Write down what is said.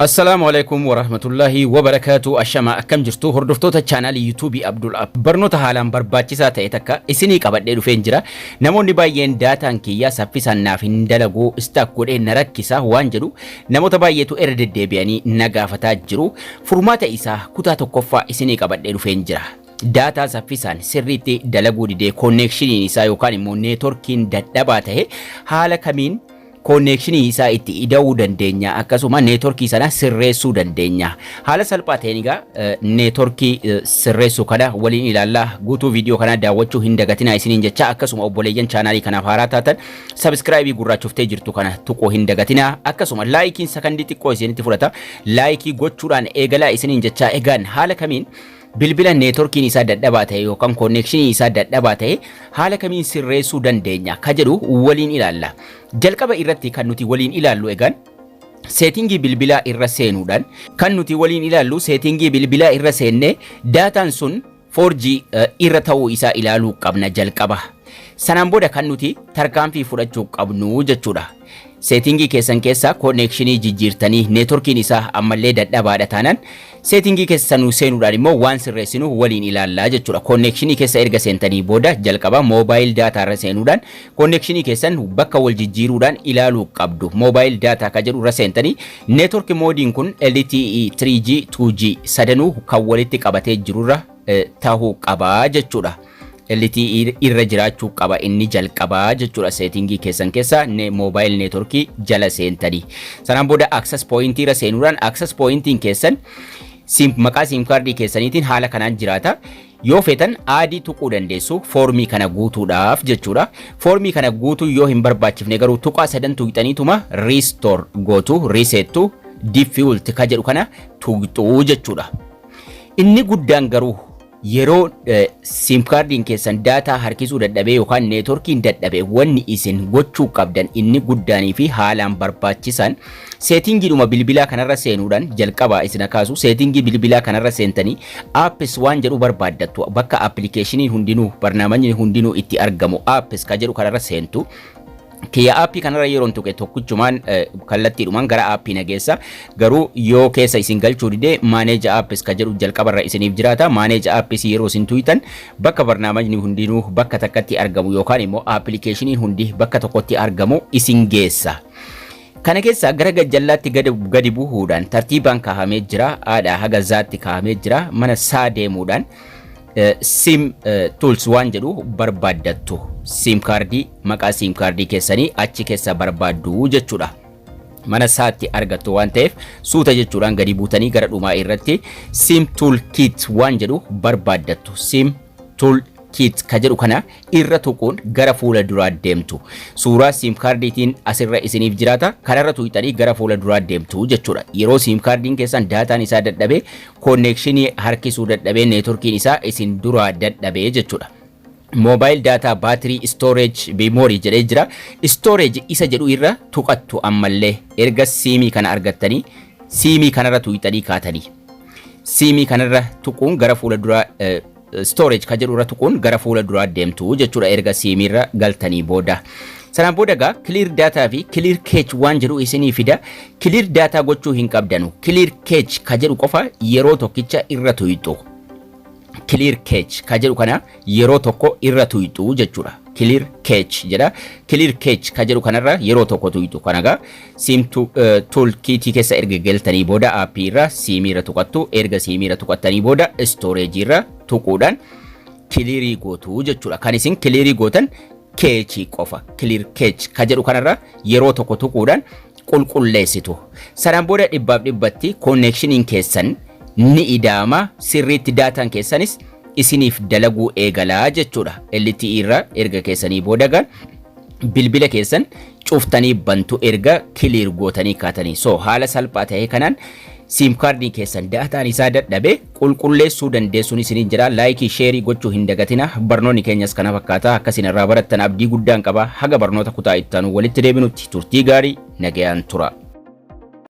السلام عليكم ورحمة الله وبركاته. أشما أكم جرتو هردفتو channel YouTube Abdul App برنوتا حالان برباچيسا تأيتكا إسيني قبض دفين جرا نمون بايين داتان كيا سفيسان نافين دلغو استاكود نركيسا وانجرو نمو تبايتو إرد ديبياني نغافتا جرو فرماتا إسا كتا تقفا إسيني قبض دفين جرا data saffisan sirriitti dalaguu didee connectionin isaa yookaan immoo networkiin dadhabaa ta'e haala kamiin connectionii isaa itti ida'uu dandeenya akkasuma networkii sana sirreessuu dandeenya haala salphaa ta'een egaa networkii sirreessuu kana waliin ilaallaa guutuu viidiyoo kana daawwachuu hin dagatinaa isiniin jecha akkasuma obboleeyyan chaanaalii kanaaf haaraa taatan subscribe gurraachuuftee jirtu kana tuquu hin dagatinaa akkasuma laayikiin sakandii xiqqoo isinitti fudhata laayikii gochuudhaan eegalaa isiniin jecha egaan haala kamiin bilbila networkiin isaa dadhabaa ta'e yookaan connectionii isaa dadhabaa ta'e haala kamiin sirreessuu dandeenya ka jedhu waliin ilaalla. Jalqaba irratti kan nuti waliin ilaallu egaan settingii bilbilaa irra seenuudhaan kan nuti waliin ilaallu settingii bilbilaa irra seenne daataan sun 4G irra ta'uu isaa ilaaluu qabna jalqaba. Sanaan booda kan nuti tarkaanfii fudhachuu qabnu jechuudha. Settingii keessan keessa connectionii jijjiirtanii networkiin isaa ammallee dadhabaadha taanaan settingii keessanuu seenuudhaan immoo waan sirreessinu waliin ilaallaa jechuudha. Connectionii keessa erga seentanii booda jalqaba mobile data irra seenuudhaan connectionii keessan bakka wal jijjiiruudhaan ilaaluu qabdu. Mobile data ka jedhu irra seentanii network moodiin kun LTE 3G 2G sadanuu kan walitti qabatee jirurra ta'uu qabaa jechuudha. LTE irra jiraachuu qaba inni jalqabaa jechuudha settingii keessan keessa mobile networkii jala seentanii. Sanaan booda access point irra seenuudhaan access pointiin keessan maqaa sim kaardii keessaniitiin haala kanaan jiraata. Yoo feetan aadii tuquu dandeessu foormii kana guutuudhaaf jechuudha. Foormii kana guutuu yoo hin barbaachifne garuu tuqaa sadan tuqxaniituma restore gootu resettu default ka jedhu kana tuqxuu jechuudha. Inni guddaan garuu yeroo sim kaardiin keessan data harkisuu dadhabee yookaan networkiin dadhabee wanni isin gochuu qabdan inni guddaanii fi haalaan barbaachisan settingiidhuma bilbilaa kanarra seenuudhaan jalqaba isin akaasu settingii bilbilaa kanarra seentanii apps waan jedhu barbaaddattu bakka applicationii hundinuu barnaamijni hundinuu itti argamu apps ka jedhu kanarra seentu. Kiyya aappii kanarra yeroon tuqe tokkichumaan kallattiidhumaan gara aappii nageessa garuu yoo keessa isin galchuu didee manage apps ka jedhu jalqabarra isiniif jiraata. Manage apps yeroo isin tuqxan bakka barnaamijni hundinuu bakka takkatti argamu yookaan immoo applicationii hundi bakka tokkotti argamu isin geessa. Kana keessa gara gajjallaatti gadi bu'uudhaan tartiibaan kaahamee jira. Aadhaa haga zaatti kaahamee jira. Mana saa deemuudhaan sim tools waan jedhu barbaaddattu sim kaardii maqaa sim kaardii keessanii achi keessa barbaaddu jechuudha. Mana saatti argattu waan ta'eef suuta jechuudhaan gadi buutanii gara dhumaa irratti sim tool kit waan jedhu barbaaddattu sim tool kit ka jedhu kana irra tuquun gara fuula duraa deemtu. Suuraa sim kaardiitiin asirra isiniif jiraata kanarra tuqxanii gara fuula duraa deemtu jechuudha. Yeroo sim kaardiin keessan daataan isaa dadhabee connectionii harkisuu dadhabee networkiin isaa isin duraa dadhabee jechuudha. Mobile data battery storage memory jedhee jira. Storage isa jedhu irra tuqattu ammallee erga simii kana argattanii simii kanarra tuqxanii kaatanii. Simii kanarra tuquun gara fuula duraa storage ka jedhu irra tuquun gara fuula duraa deemtu jechuudha erga siimiirra galtanii booda. Sanaan booda gaa clear data fi clear cache waan jedhu isinii fida. Clear data gochuu hin qabdanu. Clear cache ka jedhu qofa yeroo tokkicha irra tuqxu. Clear cache ka jedhu kana yeroo tokko irra tuqxu jechuudha. Clear cache jedha. Clear cache ka jedhu kanarra yeroo tokko tuqxu. Kanaga sim tool kit keessa erga galtanii booda aappii irra siimiirra tuqattu erga siimiirra tuqattanii booda storage irra tuquudhaan clearii gootu jechuudha. Kan isin clearii gootan cache qofa. Clear cache ka jedhu kanarra yeroo tokko tuquudhaan qulqulleessitu. Sanaan booda dhibbaaf dhibbatti connectionin keessan ni ida'ama sirriitti daataan keessanis isiniif dalaguu eegalaa jechuudha. LTE irra erga keessanii booda bilbila keessan cuftanii bantu erga clear gootanii kaatanii. So haala salphaa ta'e kanaan sim kaardii keessan daataan isaa dadhabee qulqulleessuu dandeessuun isiniin jira. Laayikii sheerii gochuu hin dagatina. Barnoonni keenyas kana fakkaata akkasiin irraa barattan abdii guddaan qaba. Haga barnoota kutaa itti aanu walitti deebinutti turtii gaarii nagayaan tura.